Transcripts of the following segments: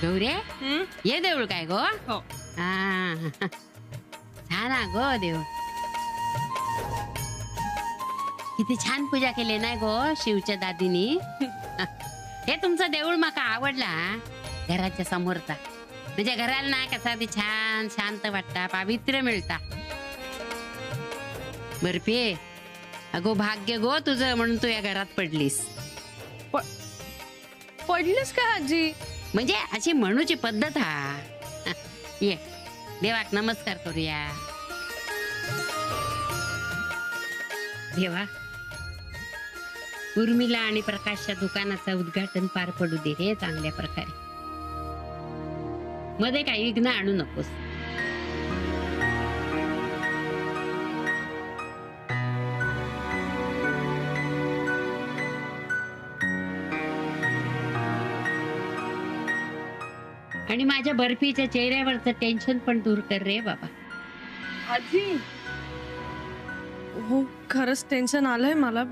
गौरे ये देऊळ काय गो? हो. हा छान गो देऊळ. किती छान पूजा केली नाही गो शिवच्या दादीनी. हे तुमचं देऊळ माका आवडला. घराच्या समोरचा म्हणजे घराला ना कसा ती छान शांत वाटता, पावित्र्य मिळता. बर्फी अगो भाग्य गो तुझं म्हणून तू या घरात पडलीस. पडलीस का आजी? म्हणजे अशी म्हणूची पद्धत हा. ये देवाक नमस्कार करूया. देवा उर्मिला आणि प्रकाशच्या दुकानाचं उद्घाटन पार पडू दे रे चांगल्या प्रकारे. मध्ये काही विघ्न आणू नकोस. आणि माझ्या बर्फीच्या चेहऱ्यावरचं टेन्शन पण दूर कर रे बाबा. आजी हो खरंच टेन्शन आलंय मला.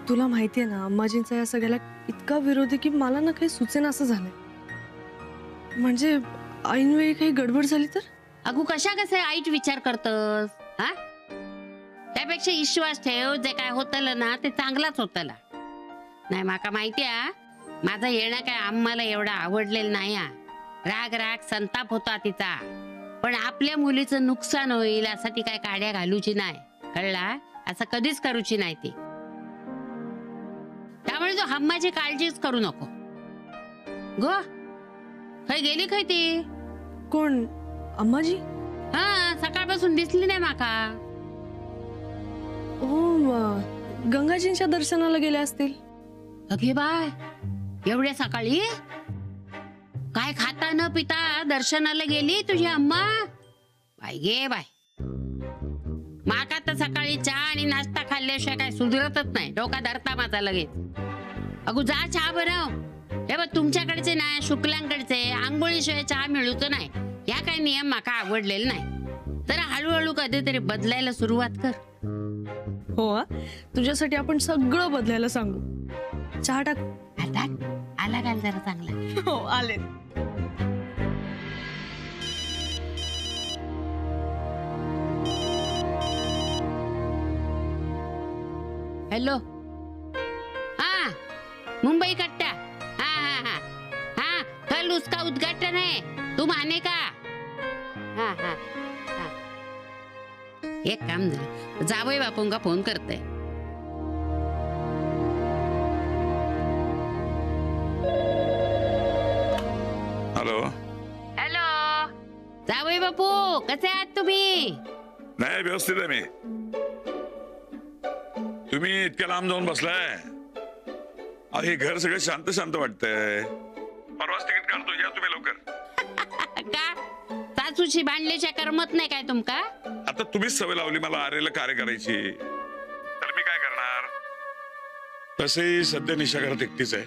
तुला माहितीये ना अम्माजींचा या सगळ्याला इतका विरोध आहे की मला ना काही सुचेना असं झालंय. म्हणजे ऐनवेळी काही गडबड झाली तर? अगो कशा कसे आईट विचार करतस हा? त्यापेक्षा विश्वास ठेव, जे काय होतलं ना ते चांगलाच होतला. नाही माका माहितीया माझं येणं काय आम्हाला एवढं आवडलेलं नाही. राग राग संताप होता तिचा, पण आपल्या मुलीचं नुकसान होईल असं ती काय काड्या घालूची नाही, कळला? असं कधीच करूची नाही ती. त्यामुळे तू हम्माची काळजीच करू नको. गो खय गेली खय ती? कोण अम्माजी? हा सकाळपासून दिसली नाही माका. हो गंगाजींच्या दर्शनाला गेले असतील. अगे बाय एवढ्या सकाळी काय खाता न पिता दर्शनाला गेली तुझी अम्मा? बाय गे बाय. माका तर सकाळी चहा आणि नाश्ता खाल्ल्याशिवाय काय सुधरतच नाही. डोका धरता माझा लगेच. अगो जा चहा बनव. हे बघ तुमच्याकडचे नाही शुक्लांकडचे आंघोळीशिवाय चहा मिळूच नाही. या काय नियम माका आवडलेले नाही. तर हळूहळू कधीतरी बदलायला सुरुवात कर. हो तुझ्यासाठी आपण सगळं बदलायला सांगू. चहा टाक. आता आला घाल जरा चांगला. हो आले. हॅलो हा मुंबई कट्टा. हा हा हा हा कल उसका उद्घाटन है, तुम आने का? हा हा हा एक काम झालं, जावई बापूंका फोन करते. हॅलो हॅलो जावई बापू कसे आहात तुम्ही? नाही व्यवस्थित आहे मी. तुम्ही इतक्या लांब जाऊन बसलाय. हे घर सगळं शांत शांत वाटतंय. परवाच तिकीट काढतो, या तुम्ही लवकर. का सासूशी बांधल्याच्या करमत नाही काय तुमका? आता तुम्हीच सवय लावली मला आरेला कार्य करायची, तर मी काय करणार? तसंही सध्या निशा घरात एकटीच आहे.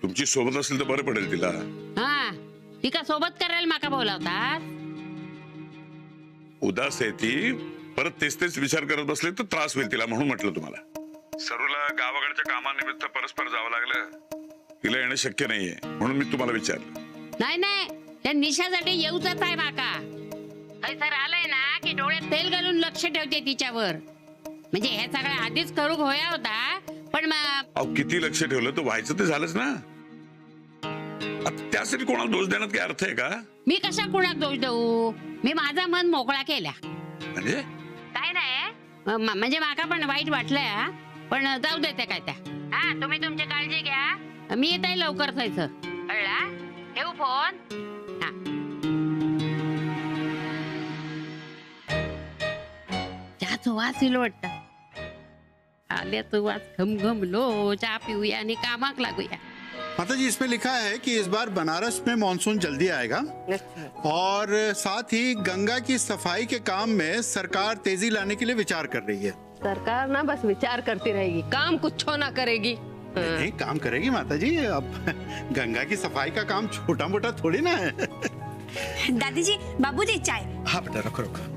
तुमची सोबत असेल तर बरं पडेल तिला. हा ती का सोबत करायला माका बोलावतात? उदास आहे ती, परत तेच तेच विचार करत बसले तर त्रास होईल तिला, म्हणून म्हटलं तुम्हाला. सरूला गावाकडच्या कामानिमित्त परस्पर जावं लागलं, तिला येणं शक्य नाहीये, म्हणून मी तुम्हाला विचारलं. नाही नाही त्या निशासाठी येऊच आहे माका. सर आलंय ना की डोळ्यात तेल घालून लक्ष ठेवते तिच्यावर. म्हणजे हे सगळं आधीच करू होया होता, पण अहो किती लक्ष ठेवलं तर व्हायचं ते झालंच ना. आता त्यासाठी कोणाला दोष देण्यात काही अर्थ आहे का? मी कशा कोणाक दोष देऊ? मी माझा मन मोकळा केला. म्हणजे काय नाही म्हणजे माका पण वाईट वाटलंय, पण जाऊ देते काय त्या. हा तुम्ही तुमची काळजी घ्या, मी येत आहे लवकर जायचं, कळला? ठेवू फोन. हा चहाचा वास येईल वाटतं. आल्याचं वास घमघमलो. चहा पिऊया आणि कामाक लागूया. माताजी इसमें लिखा है कि इस बार बनारस में मॉनसून जल्दी आएगा और साथ ही गंगा की सफाई के काम में सरकार तेजी लाने के लिए विचार कर रही है. सरकार ना बस विचार करती रहेगी, काम कुछ ना करेगी. नहीं काम करेगी माताजी. अब गंगा की सफाई का काम छोटा मोटा थोड़ी ना है. दादी जी बाबूजी चाय. हाँ बेटा रखो रखो.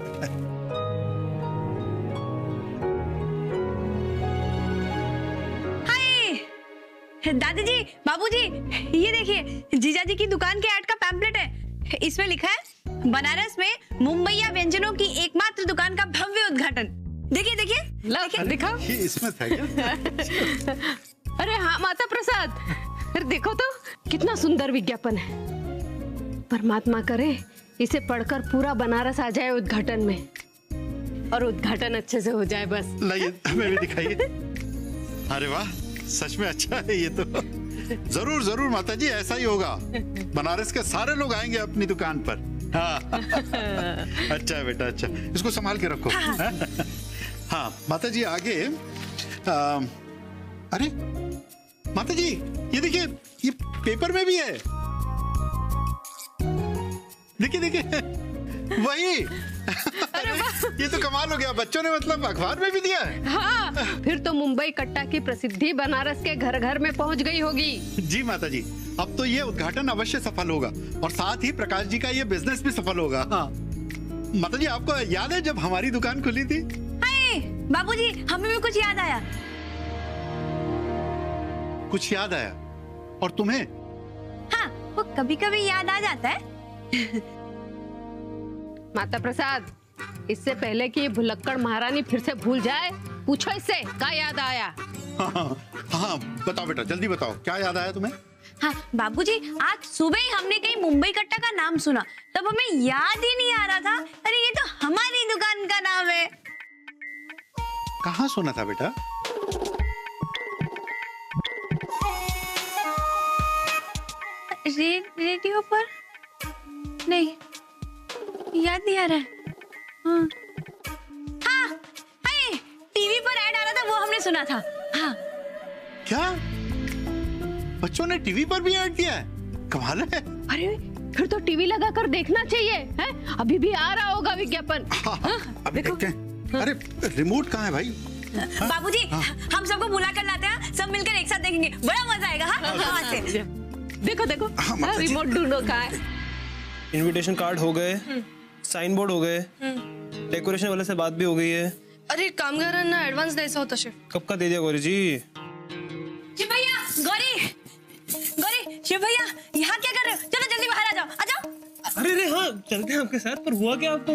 दादी जी, बाबूजी, ये देखिए जीजा जी की दुकान के ऐड का पैम्पलेट है। इसमें लिखा है बनारस में मुंबईया व्यंजनों की एकमात्र दुकान का भव्य उद्घाटन। देखिए देखिए, ला दिखाओ। ये इसमें था क्या? अरे हाँ माता प्रसाद, अरे देखो तो कितना सुंदर विज्ञापन है। परमात्मा करे इसे पढ़कर पूरा बनारस आ जाए उद्घाटन में, और उद्घाटन अच्छे से हो जाए बस। लाइए हमें भी दिखाइए। अरे वाह, सच में अच्छा है ये तो। जरूर जरूर माता जी, ऐसा ही होगा। बनारस के सारे लोग आएंगे अपनी दुकान पर। हाँ। अच्छा है बेटा, अच्छा, इसको संभाल के रखो। हाँ माता जी, आगे अरे माता जी, ये देखिए, ये पेपर में भी है। देखिए देखिए, वही। ये तो कमाल हो गया, बच्चों ने मतलब अखबार में भी दिया है। हाँ, फिर तो मुंबई कट्टा की प्रसिद्धि बनारस के घर घर में पहुंच गई होगी। जी माता जी, अब तो ये उद्घाटन अवश्य सफल होगा, और साथ ही प्रकाश जी का ये बिजनेस भी सफल होगा। हाँ माता जी, आपको याद है जब हमारी दुकान खुली थी? हाय बाबूजी, हमें भी कुछ याद आया। कुछ याद आया? और तुम्हें? हाँ, वो कभी कभी याद आ जाता है। माता प्रसाद, इससे पहले कि ये भुलक्कड़ महारानी फिर से भूल जाए, पूछो इससे क्या याद आया। हाँ, बताओ बेटा, जल्दी बताओ, क्या याद आया तुम्हें? हाँ बाबूजी, आज सुबह ही हमने कहीं मुंबई कट्टा का नाम सुना, तब हमें याद ही नहीं आ रहा था। अरे ये तो हमारी दुकान का नाम है। कहाँ सुना था बेटा? रेडियो पर? नहीं, याद नहीं आ रहा है। हाँ, हाय, टीवी पर ऐड आ रहा था, वो हमने सुना था। हाँ। क्या बच्चों ने टीवी पर भी ऐड दिया है? कमाल है। अरे फिर तो टीवी लगा कर देखना चाहिए, है? अभी भी आ रहा होगा विज्ञापन। अभी देखते हैं। अरे रिमोट कहाँ है भाई? बाबूजी, हम सबको बुला कर लाते हैं, सब मिलकर एक साथ देखेंगे, बड़ा मजा आएगा। हाँ, वहाँ से। देखो देखो, रिमोट ढूंढो कहाँ है। इनविटेशन कार्ड हो गए, साइन बोर्ड हो गए, डेकोरेशन वाले से बात भी हो गई है। अरे कामगारांना ऍडव्हान्स द्यायचा होता शेफ। कब का दे दिया गौरी जी? शिव भैया, गौरी, शिव भैया, यहाँ क्या कर रहे हो? चलो जल्दी बाहर आ जाओ, आ जाओ। अरे रे हाँ, चलते हैं आपके साथ। पर हुआ क्या आपको?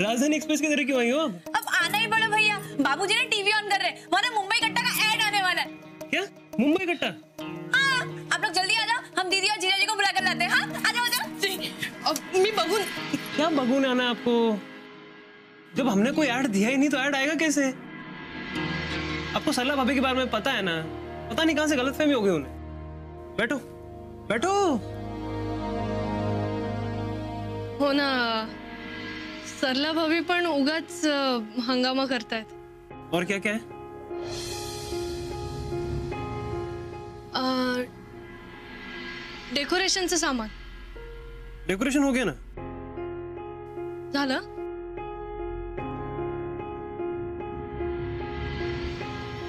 राजधानी एक्सप्रेस के जरिए क्यों आई हो? अब आना ही पड़ा भैया, बाबूजी ने टीवी ऑन कर रहे, वहाँ मुंबई कट्टा का ऐड आने वाला है। क्या मुंबई कट्टा? हाँ, आप लोग जल्दी आ जाओ, हम दीदी और जीजा जी को बुला कर लाते हैं। हाँ, आ जाओ, आ जाओ। अब मी बघून क्या बगून आना है आपको? जब हमने कोई ऐड दिया ही नहीं तो ऐड आएगा कैसे? आपको सरला भाभी के बारे में पता है ना? पता नहीं कहां से गलतफहमी हो गई उन्हें। बैठो बैठो। हो ना, सरला भाभी पण उगाच हंगामा करतायत। और क्या क्या है? डेकोरेशनचं सामान डेकोरेशन हो गया ना? झालं?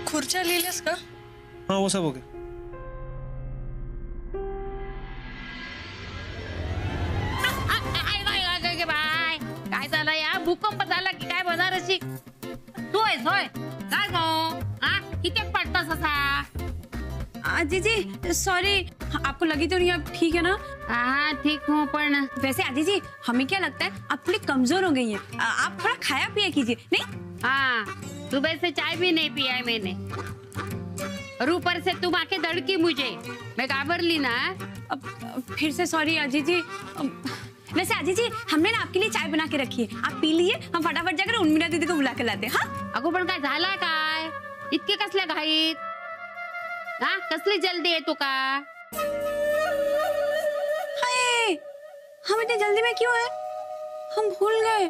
खुर्च्या लिहिल्यास का? हाँ वो सब हो गया। बाय, काय झालं या? भूकंप झाला की काय बनारसी? होय होय, काय गो? हा, किती पडतोस असा? दीदी सॉरी, आपको लगी तो नहीं? आप ठीक है ना? हाँ ठीक हूँ, पण वैसे आदि जी, हमें क्या लगता है आप थोड़ी कमजोर हो गई हैं। आप थोड़ा खाया पिया कीजिए, नहीं? हाँ, सुबह से चाय भी नहीं पिया है मैंने, और ऊपर से तुम आके दड़की मुझे, मैं घाबर ली ना। अब फिर से सॉरी अजी जी। वैसे अजी जी, हमने ना आपके लिए चाय बना के रखी है, आप पी लीजिए, हम फटाफट जाकर उर्मिला दीदी को बुला के लाते हैं। हाँ? अगो पण काय झाला काय? इतके कसल्या घाईत? हा, कसली जल्दी आहे तुका? हाय, हम इतनी जल्दी में क्यों है? हम भूल गए।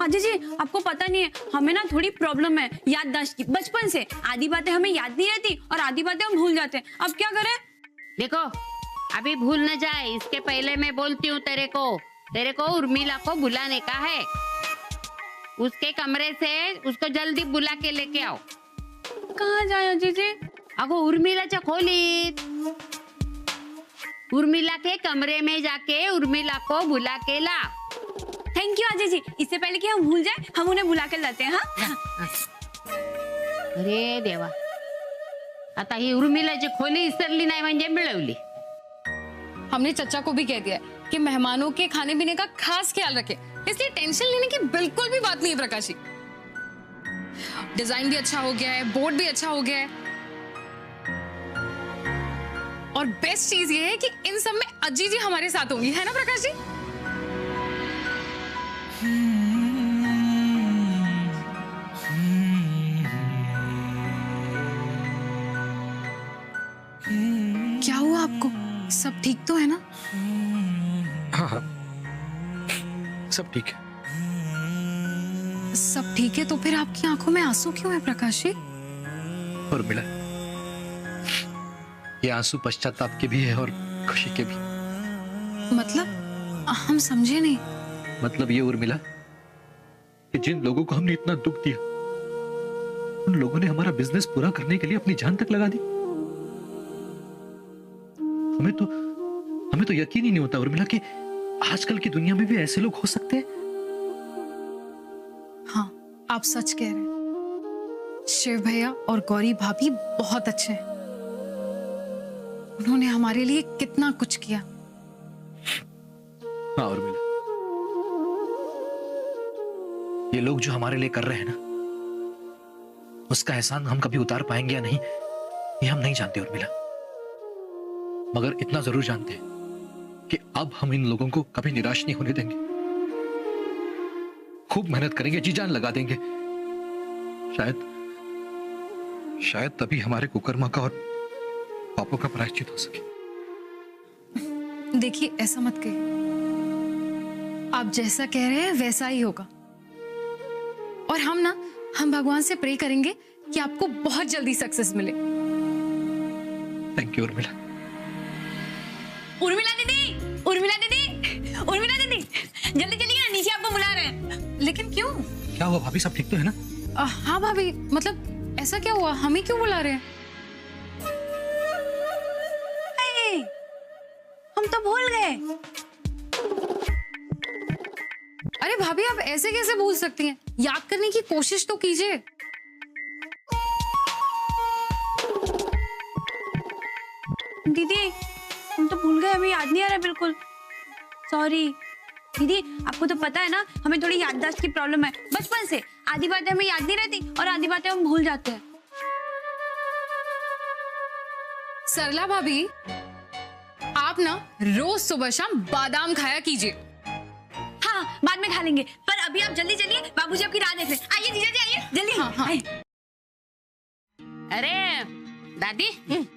अजी जी, आपको पता नहीं है, हमें ना थोड़ी प्रॉब्लम है याददाश्त की, बचपन से। आधी बातें हमें याद नहीं रहती और आधी बातें हम भूल जाते हैं। अब क्या करें? देखो, अभी भूल न जाए, इसके पहले मैं बोलती हूँ तेरे को उर्मिला को बुलाने का है। उसके कमरे से उसको जल्दी बुला के लेके आओ। कहाँ जाए अजी जी? अगो उर्मिलाच्या खोलीत, उर्मिला के कमरे में जाके उर्मिला को बुला के ला। थैंक यू अजी जी, इससे पहले कि हम भूल जाए, हम उन्हें बुला कर लाते हैं। हाँ? अरे देवा, आता ही उर्मिलाची खोली इसरली नाही म्हणजे मिळवली. हमने चचा को भी कह दिया है कि मेहमानों के खाने पीने का खास ख्याल रखे, इसलिए टेंशन लेने की बिल्कुल भी बात नहीं है प्रकाशी. डिजाइन भी अच्छा हो गया है, बोर्ड भी अच्छा हो गया है, और बेस्ट चीज ये है कि इन सब में अजी जी हमारे साथ होंगी, है ना प्रकाश जी? क्या हुआ आपको? सब ठीक तो है ना? हाँ, सब ठीक है. सब ठीक है तो फिर आपकी आंखों में आंसू क्यों है प्रकाश जी? और मिला, ये आंसू पश्चाताप के भी है और खुशी के भी. मतलब हम समझे नहीं. मतलब ये उर्मिला कि जिन लोगों को हमने इतना दुख दिया, उन लोगों ने हमारा बिजनेस पूरा करने के लिए अपनी जान तक लगा दी. हमें तो यकीन ही नहीं होता उर्मिला कि आजकल की दुनिया में भी ऐसे लोग हो सकते हैं. हाँ, आप सच कह रहे हैं. शिव भैया और गौरी भाभी बहुत अच्छे हैं. उन्होंने हमारे लिए कितना कुछ किया. हाँ उर्मिला, ये लोग जो हमारे लिए कर रहे हैं ना, उसका एहसान हम कभी उतार पाएंगे या नहीं, ये हम नहीं जानते उर्मिला. मगर इतना जरूर जानते हैं कि अब हम इन लोगों को कभी निराश नहीं होने देंगे. खूब मेहनत करेंगे, जी जान लगा देंगे. शायद तभी हमारे कुकर्मा का और पापों का प्रायश्चित हो सके. देखिए, ऐसा मत कहिए. आप जैसा कह रहे हैं वैसा ही होगा. और हम भगवान से प्रे करेंगे कि आपको बहुत जल्दी सक्सेस मिले. Thank you Urmila. उर्मिला दीदी, उर्मिला दीदी, उर्मिला दीदी, जल्दी चलिए ना, नीचे आपको बुला रहे हैं. लेकिन क्यों? क्या हुआ भाभी, सब ठीक तो है ना? हाँ भाभी, मतलब ऐसा क्या हुआ? हमें क्यों बुला रहे हैं? अरे, हम तो भूल गए. अरे भाभी, आप ऐसे कैसे भूल सकती हैं? याद करने की कोशिश तो कीजिए. दीदी, हम तो भूल गए, हमें याद नहीं आ रहा बिल्कुल. सॉरी दीदी, आपको तो पता है ना, हमें थोड़ी याददाश्त की प्रॉब्लम है बचपन से. आधी बातें हमें याद नहीं रहती और आधी बातें हम भूल जाते हैं. सरला भाभी, आप ना रोज सुबह शाम बादाम खाया कीजिए. हाँ, बाद में खा लेंगे, पर अभी आप जल्दी चलिए, बाबूजी आपकी राह देख रहे हैं. आइए जीजा जी, आइए जल्दी. हाँ, हाँ. आइए. अरे दादी,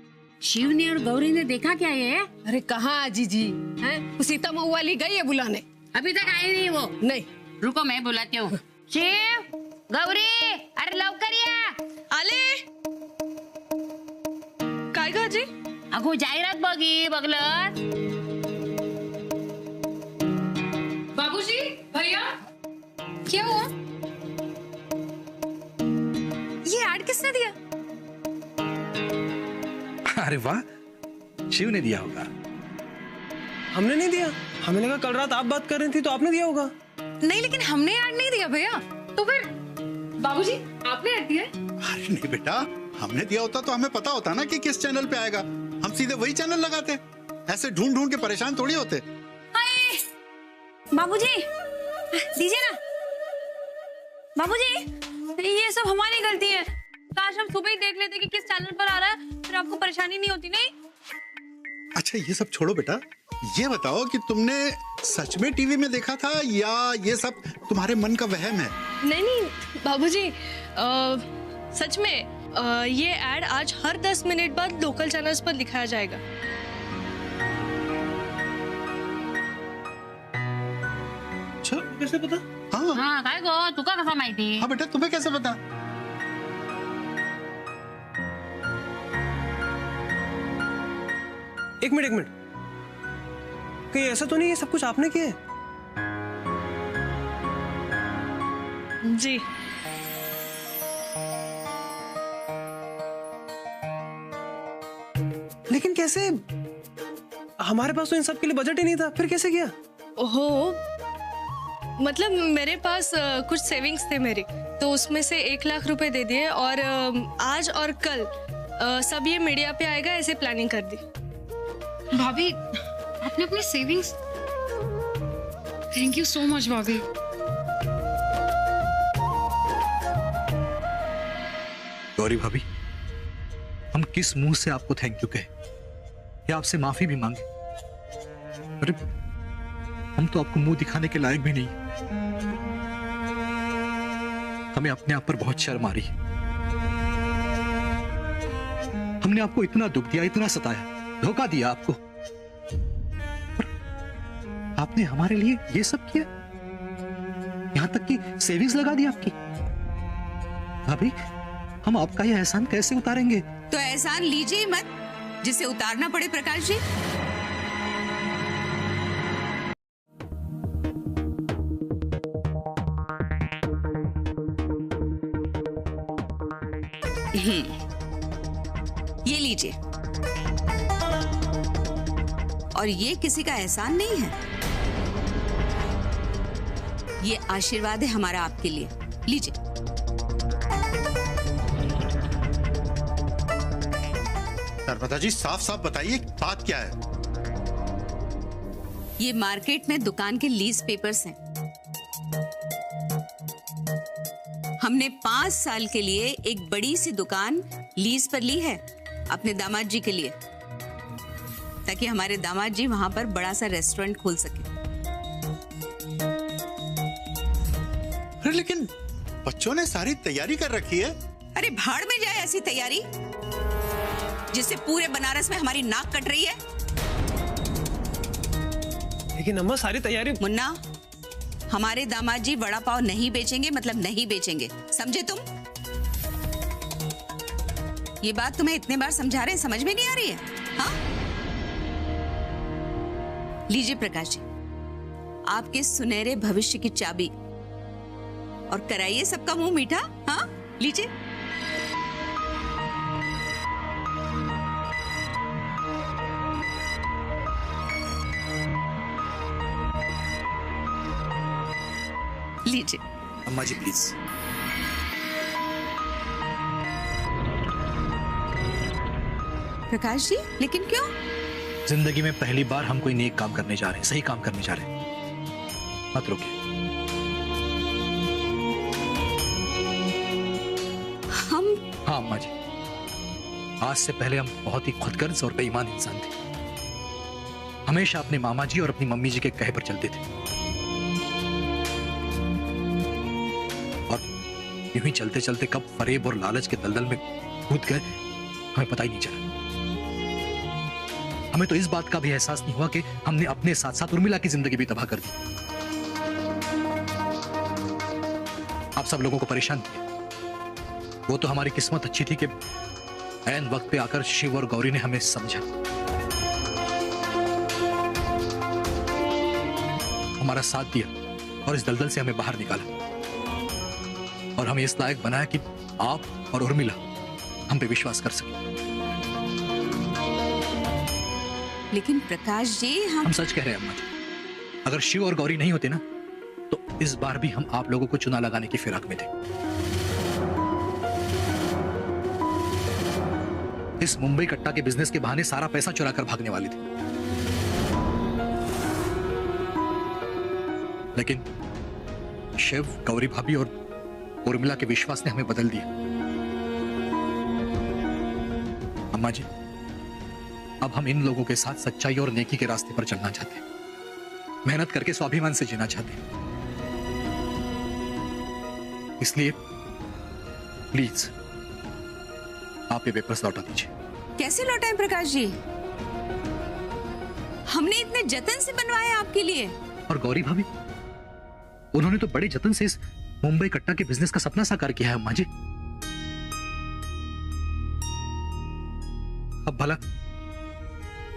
शिव ने और गौरी ने देखा क्या ये? अरे कहाँ अजी जी हैं? वो सीता मऊ वाली गई है बुलाने. अभी तक आई नहीं वो. नहीं. रुको, मैं बुलाती हूँ. शिव, गौरी, अरे लवकर या. आले. काय ग आजी? अगो जाहिरात बघलत. बाबूजी, भैया, क्या हुआ? ये ऐड किसने दिया? अरे वाह, शिव ने दिया होगा. हमने नहीं दिया. हमें लगा कल रात आप बात कर रही थी तो आपने दिया होगा. नहीं, लेकिन हमने ऐड नहीं दिया भैया. तो फिर बाबूजी, आपने ऐड दिया? अरे नहीं बेटा, हमने दिया होता तो हमें पता होता ना कि किस चैनल पे आएगा. हम सीधे वही चैनल लगाते. ऐसे ढूंढ ढूंढ के परेशान थोड़ी होते. बाबूजी, दीजिए ना. बाबूजी, ये सब हमारी गलती है. काश हम सुबह ही देख लेते कि किस चैनल पर आ रहा है, फिर आपको परेशानी नहीं होती. नहीं. अच्छा ये सब छोड़ो बेटा, ये बताओ कि तुमने सच में टीवी में देखा था या ये सब तुम्हारे मन का वहम है? नहीं बाबूजी, सच में ये एड आज हर 10 मिनट बाद लोकल चैनल्स पर दिखाया जाएगा. अच्छा, कैसे पता? हाँ हाँ, काय गो, तुका कसा माहिती? हाँ बेटा, तुम्हें कैसे पता? एक मिनट. कहीं ऐसा तो नहीं है सब कुछ आपने किया है? जी. लेकिन कैसे? हमारे पास तो इन सब के लिए बजट ही नहीं था, फिर कैसे किया? ओहो, मतलब मेरे पास कुछ सेविंग्स थे मेरी, तो उसमें से 1 लाख रुपए दे दिए और आज और कल सब ये मीडिया पे आएगा ऐसे प्लानिंग कर दी। भाभी आपने अपनी savings, thank you so much भाभी। गौरी भाभी, हम किस मुंह से आपको थैंक यू कहें या आपसे माफी भी मांगे? अरे हम तो आपको मुंह दिखाने के लायक भी नहीं। हमें अपने आप पर बहुत शर्म आ रही है। हमने आपको इतना दुख दिया, इतना सताया, धोखा दिया आपको, और आपने हमारे लिए ये सब किया, यहां तक कि सेविंग्स लगा दी आपकी। भाभी, हम आपका ये एहसान कैसे उतारेंगे? तो एहसान लीजिए मत जिसे उतारना पड़े प्रकाश जी। ये लीजिए, और ये किसी का एहसान नहीं है, ये आशीर्वाद है हमारा आपके लिए। लीजिए। नर्मदा जी, साफ साफ बताइए बात क्या है? ये मार्केट में दुकान के लीज पेपर्स हैं। हमने 5 साल के लिए एक बड़ी सी दुकान लीज पर ली है अपने दामाद जी के लिए, ताकि हमारे दामाद जी वहां पर बड़ा सा रेस्टोरेंट खोल सके। अरे लेकिन बच्चों ने सारी तैयारी कर रखी है। अरे भाड़ में जाए ऐसी तैयारी जिससे पूरे बनारस में हमारी नाक कट रही है। लेकिन अम्मा सारी तैयारी। मुन्ना, हमारे दामाद जी वड़ा पाव नहीं बेचेंगे, मतलब नहीं बेचेंगे, समझे तुम? ये बात तुम्हें इतने बार समझा रहे हैं, समझ में नहीं आ रही है? हाँ, लीजिए प्रकाश जी, आपके सुनहरे भविष्य की चाबी, और कराइए सबका मुंह मीठा। हाँ, लीजिए। लीजिए। अम्मा जी प्लीज। प्रकाश जी, लेकिन क्यों? जिंदगी में पहली बार हम कोई नेक काम करने जा रहे हैं, सही काम करने जा रहे हैं। मत रोकिए। हम? हाँ अम्मा जी, आज से पहले हम बहुत ही खुदगर्ज और बेईमान इंसान थे। हमेशा अपने मामा जी और अपनी मम्मी जी के कहे पर चलते थे, और यूं ही चलते चलते कब फरेब और लालच के दलदल में कूद गए हमें पता ही नहीं चला। हमें तो इस बात का भी एहसास नहीं हुआ कि हमने अपने साथ साथ उर्मिला की जिंदगी भी तबाह कर दी। आप सब लोगों को परेशान किया। वो तो हमारी किस्मत अच्छी थी कि ऐन वक्त पे आकर शिव और गौरी ने हमें समझा, हमारा साथ दिया और इस दलदल से हमें बाहर निकाला, और हमें इस लायक बनाया कि आप और उर्मिला हम पे विश्वास कर सके। लेकिन प्रकाश जी, हम सच कह रहे हैं अम्मा जी। अगर शिव और गौरी नहीं होते ना, तो इस बार भी हम आप लोगों को चुना लगाने की फिराक में थे। इस मुंबई कट्टा के बिजनेस के बहाने सारा पैसा चुरा कर भागने वाले थे, लेकिन शिव, गौरी भाभी और उर्मिला के विश्वास ने हमें बदल दिया। अम्मा जी, अब हम इन लोगों के साथ सच्चाई और नेकी के रास्ते पर चलना चाहते हैं, मेहनत करके स्वाभिमान से जीना चाहते हैं। इसलिए प्लीज आप ये पेपर्स लौटा दीजिए। कैसे लौटाएं प्रकाश जी? हमने इतने जतन से बनवाया आपके लिए। और गौरी भाभी, उन्होंने तो बड़े जतन से इस मुंबई कट्टा के बिजनेस का सपना साकार किया है अम्मा जी। अब भला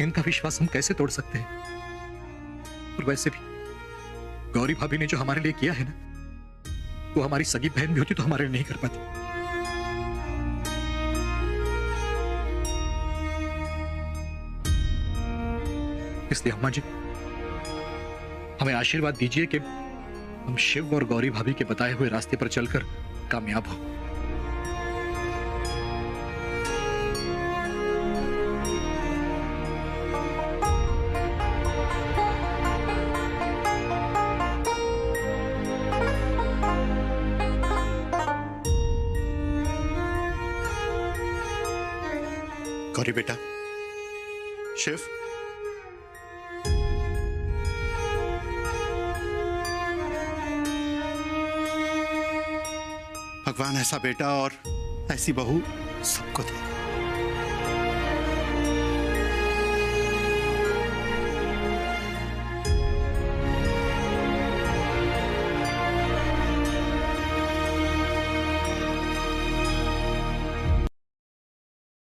इनका विश्वास हम कैसे तोड़ सकते हैं? और वैसे भी गौरी भाभी ने जो हमारे लिए किया है ना, वो हमारी सगी बहन भी होती तो हमारे लिए नहीं कर पाती। इसलिए अम्मा जी, हमें आशीर्वाद दीजिए कि हम शिव और गौरी भाभी के बताए हुए रास्ते पर चलकर कामयाब हो। गौरी बेटा, शिव, भगवान ऐसा बेटा और ऐसी बहू सबको दे।